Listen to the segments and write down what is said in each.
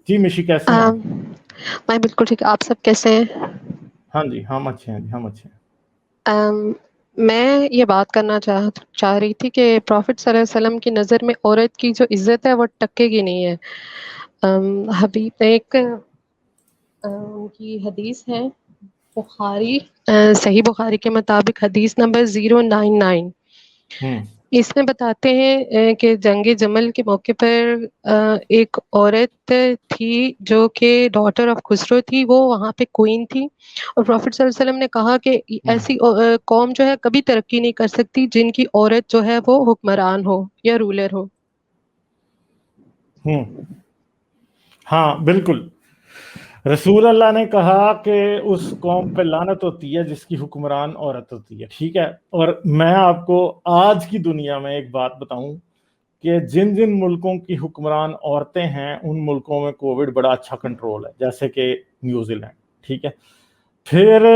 جی مشی کیسے ہیں آپ؟ میں بالکل ٹھیک، آپ سب کیسے ہیں؟ ہاں جی ہم اچھے ہیں جی، ہم اچھے ہیں. میں یہ بات کرنا چاہ رہی تھی کہ پروفٹ صلی اللہ علیہ وسلم کی نظر میں عورت کی جو عزت ہے وہ ٹکے گی نہیں ہے. حبیب ایک ان کی حدیث ہے بخاری، صحیح بخاری کے مطابق حدیث نمبر 099. ہوں اس میں بتاتے ہیں کہ جنگ جمل کے موقع پر ایک عورت تھی جو کہ ڈاٹر آف خسرو تھی، وہ وہاں پہ کوئین تھی، اور پروفٹ صلی اللہ علیہ وسلم نے کہا کہ ہوں ایسی قوم جو ہے کبھی ترقی نہیں کر سکتی جن کی عورت جو ہے وہ حکمران ہو یا رولر ہو. ہوں ہاں بالکل. رسول اللہ نے کہا کہ اس قوم پہ لعنت ہوتی ہے جس کی حکمران عورت ہوتی ہے. ٹھیک ہے، اور میں آپ کو آج کی دنیا میں ایک بات بتاؤں کہ جن جن ملکوں کی حکمران عورتیں ہیں ان ملکوں میں کووڈ بڑا اچھا کنٹرول ہے، جیسے کہ نیوزی لینڈ. ٹھیک ہے، پھر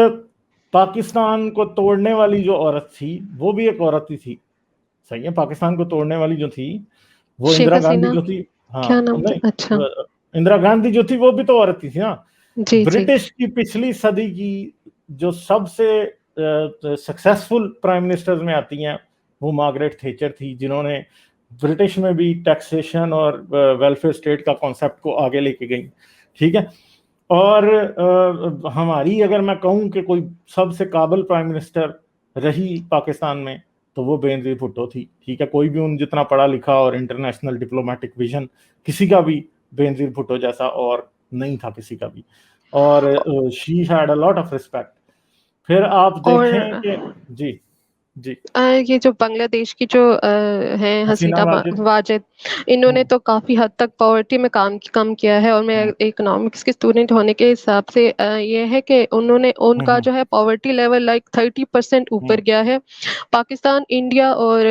پاکستان کو توڑنے والی جو عورت تھی وہ بھی ایک عورت ہی تھی. صحیح ہے، پاکستان کو توڑنے والی جو تھی وہ شیخ اندرا گاندھی حسینہ جو تھی. ہاں کیا نام تھا؟ نہیں، اچھا اندرا گاندھی جو تھی وہ بھی تو عورت ہی تھی نا. جی جی برٹش کی پچھلی صدی کی جو سب سے سکسیسفل پرائم منسٹرز میں آتی ہیں وہ مارگریٹ تھیچر تھی، جنہوں نے برٹش میں بھی ٹیکسیشن اور ویلفیئر اسٹیٹ کا کانسیپٹ کو آگے لے کے گئی. ٹھیک ہے، اور ہماری اگر میں کہوں کہ کوئی سب سے قابل پرائم منسٹر رہی پاکستان میں تو وہ بینظیر بھٹو تھی. ٹھیک ہے، کوئی بھی ان جتنا پڑھا لکھا اور انٹرنیشنل ڈپلومیٹک ویژن کسی کا بھی بینظیر بھٹو جیسا اور نہیں تھا کسی کا بھی، اور she had a lot of respect. پھر آپ اور دیکھیں کہ جی جی یہ جو بنگلہ دیش کی جو ہیں حسینہ حسینہ واجد. واجد، انہوں نے ہوں تو کافی حد تک پاورٹی میں کم کیا ہے. اور میں ہوں اکنامکس کے اسٹوڈنٹ ہونے کے حساب سے یہ ہے کہ ان کا ہوں جو ہے پاورٹی لیول لائک 30% ہوں اوپر گیا ہے. پاکستان، انڈیا اور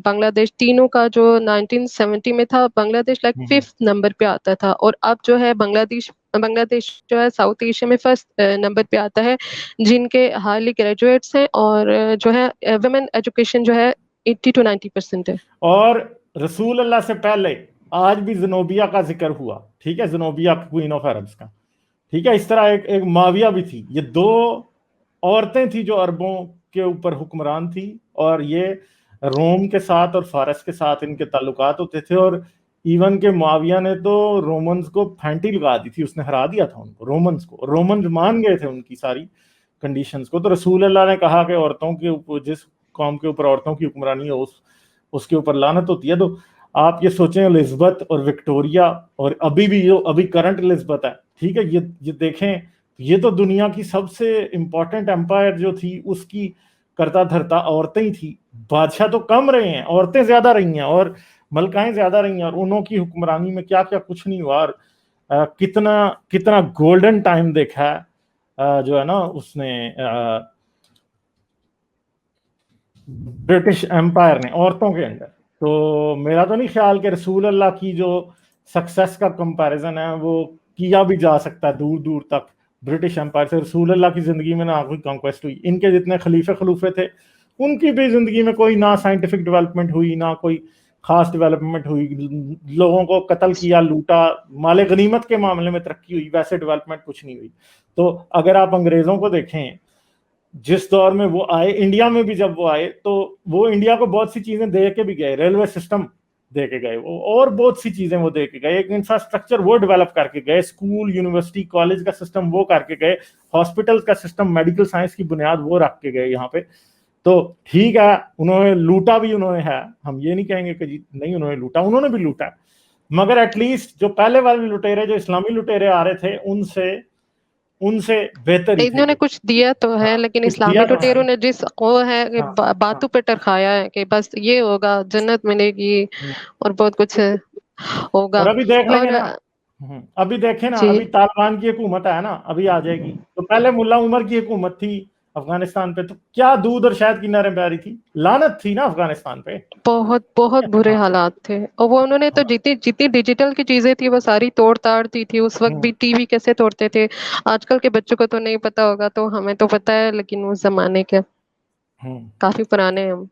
بنگلہ دیش تینوں کا جو 1970 میں تھا، بنگلہ دیش لائک ہوں 5th نمبر پہ آتا تھا، اور اب جو ہے بنگلہ دیش جو ہے ساؤتھ ایشیا میں 1st نمبر پہ آتا ہے، جن کے ہارلی گریجویٹس ہیں، اور جو ہے ویمن ایجوکیشن جو ہے 80 to 90% ہے. اور رسول اللہ سے پہلے آج بھی زنوبیہ کا ذکر ہوا. ٹھیک ہے، زنوبیہ کوئین آف عربس کا. ٹھیک ہے، اس طرح ایک معاویہ بھی تھی. یہ دو عورتیں تھیں جو عربوں کے اوپر حکمران تھی، اور یہ روم کے ساتھ اور فارس کے ساتھ ان کے تعلقات ہوتے تھے. اور ایون کہ معاویہ نے تو رومنز کو پھینٹی لگا دی تھی، اس نے ہرا دیا تھا ان کو، رومنز کو. رومنز مان گئے تھے ان کی ساری کنڈیشنز کو. تو رسول اللہ نے کہا کہ عورتوں کے اوپر، جس قوم کے اوپر عورتوں کی حکمرانی ہو اس کے اوپر لعنت ہوتی ہے. تو آپ یہ سوچیں الزبتھ اور وکٹوریا اور ابھی بھی جو ابھی کرنٹ الزبتھ ہے، ٹھیک ہے، یہ دیکھیں، یہ تو دنیا کی سب سے امپورٹنٹ امپائر جو تھی اس کی کرتا دھرتا عورتیں ہی تھی. بادشاہ تو کم رہے ہیں، عورتیں زیادہ رہی ہیں اور ملکائیں زیادہ رہی ہیں، اور انہوں کی حکمرانی میں کیا کیا کچھ نہیں ہوا. اور کتنا گولڈن ٹائم دیکھا ہے جو ہے نا اس نے برٹش امپائر نے عورتوں کے اندر. تو میرا تو نہیں خیال کہ رسول اللہ کی جو سکسیس کا کمپیریزن ہے وہ کیا بھی جا سکتا ہے دور دور تک برٹش امپائر سے. رسول اللہ کی زندگی میں نہ کوئی کانکویسٹ ہوئی. ان کے جتنے خلیفے تھے ان کی بھی زندگی میں کوئی نہ سائنٹیفک ڈیولپمنٹ ہوئی، نہ کوئی خاص ڈیولپمنٹ ہوئی. لوگوں کو قتل کیا، لوٹا، مال غنیمت کے معاملے میں ترقی ہوئی، ویسے ڈیولپمنٹ کچھ نہیں ہوئی. تو اگر آپ انگریزوں کو دیکھیں جس دور میں وہ آئے، انڈیا میں بھی جب وہ آئے تو وہ انڈیا کو بہت سی چیزیں دے کے بھی گئے، ریلوے سسٹم دے کے گئے وہ، اور بہت سی چیزیں وہ دے کے گئے، ایک انفراسٹرکچر وہ ڈیولپ کر کے گئے، اسکول، یونیورسٹی، کالج کا سسٹم وہ کر کے گئے، ہاسپٹل کا سسٹم، میڈیکل سائنس کی بنیاد وہ رکھ کے گئے یہاں پہ. تو ٹھیک ہے، انہوں نے لوٹا بھی، انہوں نے ہے، ہم یہ نہیں کہیں گے کہ جی نہیں انہوں نے لوٹا، انہوں نے بھی لوٹا، مگر ایٹ لیسٹ جو پہلے والے لٹیرے، جو اسلامی لٹیرے آ رہے تھے، ان سے بہتر ہی تھے انہوں نے یہ. کچھ دیا تو ہے، ہاں لیکن کچھ دیا اسلامی تو ہے. لٹیروں نے جس وہ ہے کہ ہاں ہاں باتوں پہ ٹرکھایا ہے کہ بس یہ ہوگا، جنت ملے گی ہوں. اور بہت کچھ اور ہوگا. ابھی دیکھ لیں اور گے نا، ابھی دیکھیں نا، جی ابھی طالبان کی حکومت ہے نا، ابھی آ جائے گی. تو پہلے ملا عمر کی حکومت تھی افغانستان پہ، تو کیا دودھ اور شہد کی نہریں بہ رہی تھی، لعنت تھی نا افغانستان پہ. بہت بہت برے ہاں حالات تھے، اور وہ انہوں نے تو ہاں جتنی ڈیجیٹل کی چیزیں تھی وہ ساری توڑ تاڑ دی تھی. اس وقت ہوں بھی ٹی وی کیسے توڑتے تھے، آج کل کے بچوں کو تو نہیں پتا ہوگا، تو ہمیں تو پتا ہے، لیکن اس زمانے کے ہوں کافی پرانے ہم.